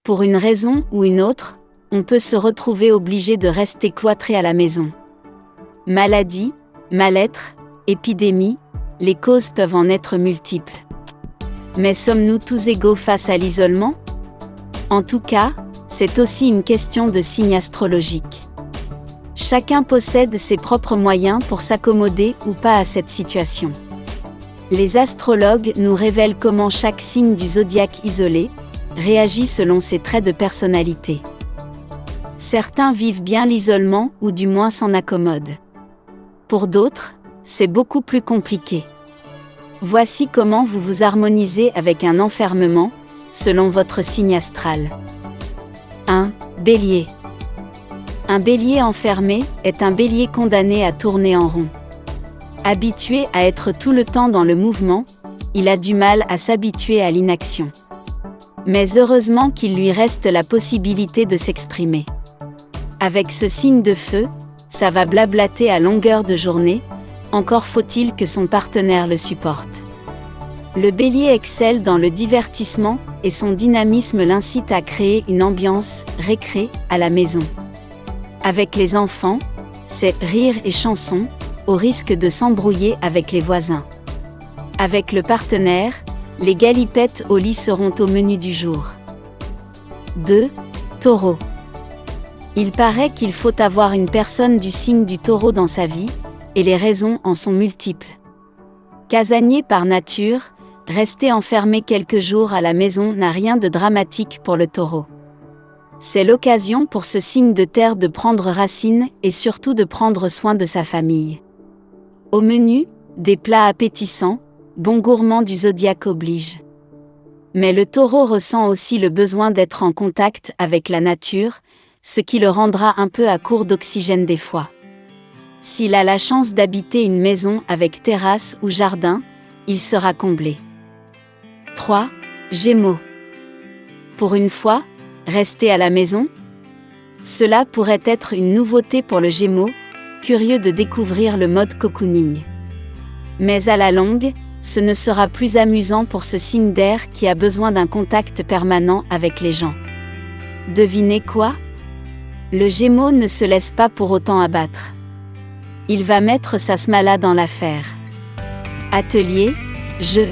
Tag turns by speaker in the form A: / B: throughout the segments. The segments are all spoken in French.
A: Pour une raison ou une autre, on peut se retrouver obligé de rester cloîtré à la maison. Maladie, mal-être, épidémie, les causes peuvent en être multiples. Mais sommes-nous tous égaux face à l'isolement ? En tout cas, c'est aussi une question de signe astrologique. Chacun possède ses propres moyens pour s'accommoder ou pas à cette situation. Les astrologues nous révèlent comment chaque signe du zodiaque isolé réagit selon ses traits de personnalité. Certains vivent bien l'isolement ou du moins s'en accommodent. Pour d'autres, c'est beaucoup plus compliqué. Voici comment vous vous harmonisez avec un enfermement, selon votre signe astral. 1. Bélier. Un bélier enfermé est un bélier condamné à tourner en rond. Habitué à être tout le temps dans le mouvement, il a du mal à s'habituer à l'inaction. Mais heureusement qu'il lui reste la possibilité de s'exprimer. Avec ce signe de feu, ça va blablater à longueur de journée, encore faut-il que son partenaire le supporte. Le bélier excelle dans le divertissement et son dynamisme l'incite à créer une ambiance récré à la maison. Avec les enfants, c'est rire et chansons, au risque de s'embrouiller avec les voisins. Avec le partenaire, les galipettes au lit seront au menu du jour. 2. Taureau. Il paraît qu'il faut avoir une personne du signe du Taureau dans sa vie, et les raisons en sont multiples. Casanier par nature, rester enfermé quelques jours à la maison n'a rien de dramatique pour le Taureau. C'est l'occasion pour ce signe de terre de prendre racine et surtout de prendre soin de sa famille. Au menu, des plats appétissants, bon gourmand du zodiaque oblige. Mais le Taureau ressent aussi le besoin d'être en contact avec la nature, ce qui le rendra un peu à court d'oxygène des fois. S'il a la chance d'habiter une maison avec terrasse ou jardin, il sera comblé. 3. Gémeaux. Pour une fois, rester à la maison ? Cela pourrait être une nouveauté pour le Gémeaux, curieux de découvrir le mode cocooning. Mais à la longue, ce ne sera plus amusant pour ce signe d'air qui a besoin d'un contact permanent avec les gens. Devinez quoi ? Le Gémeaux ne se laisse pas pour autant abattre. Il va mettre sa smala dans l'affaire. Atelier, jeu.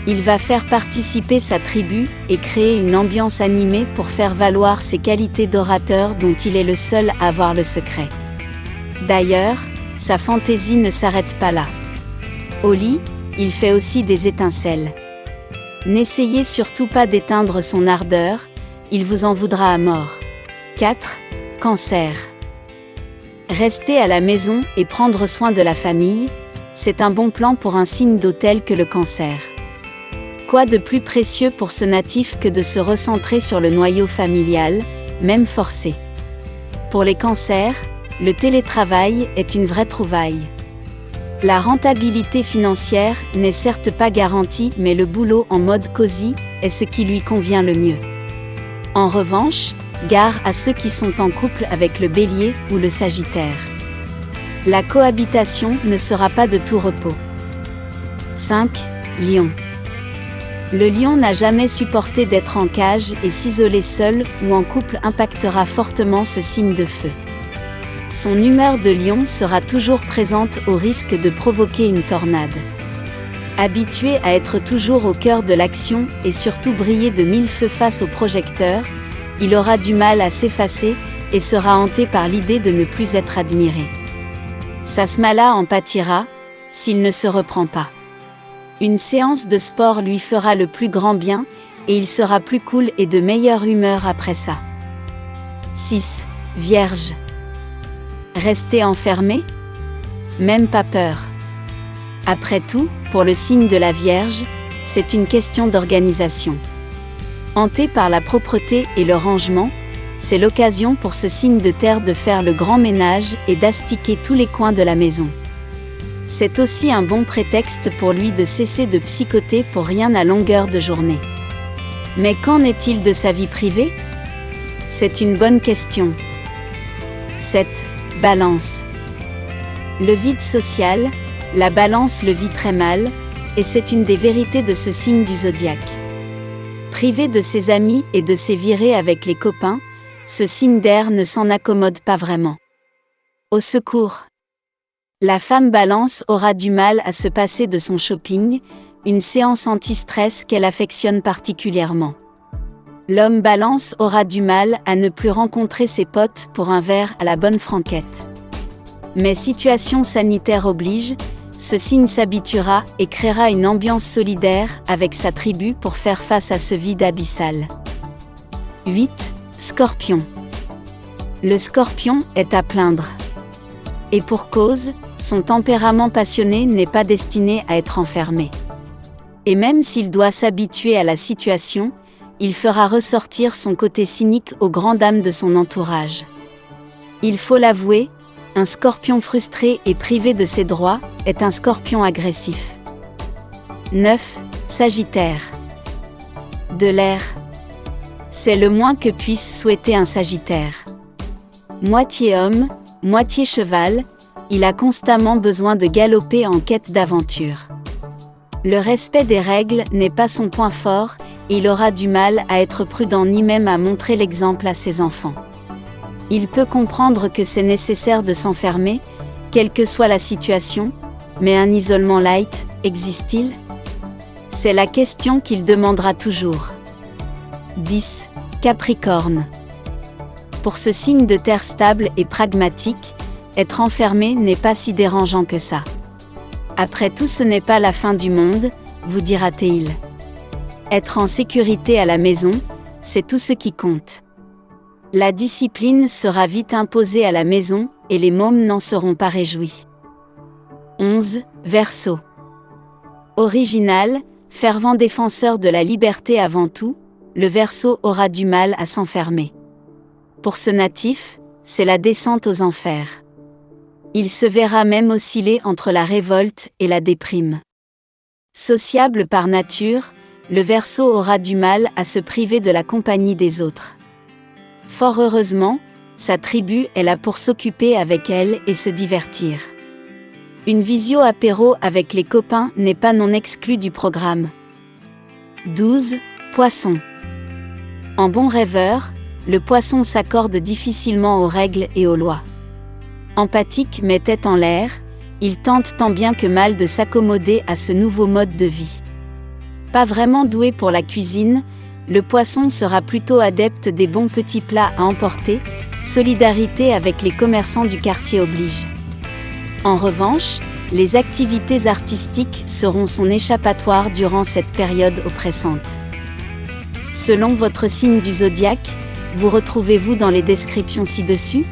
A: Il va faire participer sa tribu et créer une ambiance animée pour faire valoir ses qualités d'orateur dont il est le seul à avoir le secret. D'ailleurs, sa fantaisie ne s'arrête pas là. Au lit, il fait aussi des étincelles. N'essayez surtout pas d'éteindre son ardeur, il vous en voudra à mort. 4. Cancer. Rester à la maison et prendre soin de la famille, c'est un bon plan pour un signe d'eau tel que le Cancer. Quoi de plus précieux pour ce natif que de se recentrer sur le noyau familial, même forcé. Pour les Cancers, le télétravail est une vraie trouvaille. La rentabilité financière n'est certes pas garantie, mais le boulot en mode cosy est ce qui lui convient le mieux. En revanche, gare à ceux qui sont en couple avec le Bélier ou le Sagittaire. La cohabitation ne sera pas de tout repos. 5. Lion. Le lion n'a jamais supporté d'être en cage et s'isoler seul ou en couple impactera fortement ce signe de feu. Son humeur de lion sera toujours présente au risque de provoquer une tornade. Habitué à être toujours au cœur de l'action et surtout briller de mille feux face au projecteur, il aura du mal à s'effacer et sera hanté par l'idée de ne plus être admiré. Sa smala en pâtira, s'il ne se reprend pas. Une séance de sport lui fera le plus grand bien, et il sera plus cool et de meilleure humeur après ça. 6. Vierge. Rester enfermé ? Même pas peur. Après tout, pour le signe de la Vierge, c'est une question d'organisation. Hanté par la propreté et le rangement, c'est l'occasion pour ce signe de terre de faire le grand ménage et d'astiquer tous les coins de la maison. C'est aussi un bon prétexte pour lui de cesser de psychoter pour rien à longueur de journée. Mais qu'en est-il de sa vie privée ? C'est une bonne question. 7. Balance. Le vide social, la Balance le vit très mal, et c'est une des vérités de ce signe du zodiaque. Privé de ses amis et de ses virées avec les copains, ce signe d'air ne s'en accommode pas vraiment. Au secours! La femme Balance aura du mal à se passer de son shopping, une séance anti-stress qu'elle affectionne particulièrement. L'homme Balance aura du mal à ne plus rencontrer ses potes pour un verre à la bonne franquette. Mais situation sanitaire oblige, ce signe s'habituera et créera une ambiance solidaire avec sa tribu pour faire face à ce vide abyssal. 8. Scorpion. Le Scorpion est à plaindre. Et pour cause, son tempérament passionné n'est pas destiné à être enfermé. Et même s'il doit s'habituer à la situation, il fera ressortir son côté cynique aux grandes dames de son entourage. Il faut l'avouer, un Scorpion frustré et privé de ses droits est un Scorpion agressif. 9. Sagittaire. De l'air. C'est le moins que puisse souhaiter un Sagittaire. Moitié homme, moitié cheval, il a constamment besoin de galoper en quête d'aventure. Le respect des règles n'est pas son point fort, et il aura du mal à être prudent ni même à montrer l'exemple à ses enfants. Il peut comprendre que c'est nécessaire de s'enfermer, quelle que soit la situation, mais un isolement light, existe-t-il ? C'est la question qu'il demandera toujours. 10. Capricorne. Pour ce signe de terre stable et pragmatique, être enfermé n'est pas si dérangeant que ça. Après tout, ce n'est pas la fin du monde, vous dira-t-il. Être en sécurité à la maison, c'est tout ce qui compte. La discipline sera vite imposée à la maison, et les mômes n'en seront pas réjouis. 11. Verseau. Original, fervent défenseur de la liberté avant tout, le Verseau aura du mal à s'enfermer. Pour ce natif, c'est la descente aux enfers. Il se verra même osciller entre la révolte et la déprime. Sociable par nature, le Verseau aura du mal à se priver de la compagnie des autres. Fort heureusement, sa tribu est là pour s'occuper avec elle et se divertir. Une visio-apéro avec les copains n'est pas non exclue du programme. 12. Poisson. En bon rêveur, le Poisson s'accorde difficilement aux règles et aux lois. Empathique mais tête en l'air, il tente tant bien que mal de s'accommoder à ce nouveau mode de vie. Pas vraiment doué pour la cuisine, le Poisson sera plutôt adepte des bons petits plats à emporter, solidarité avec les commerçants du quartier oblige. En revanche, les activités artistiques seront son échappatoire durant cette période oppressante. Selon votre signe du zodiaque, vous retrouvez-vous dans les descriptions ci-dessus ?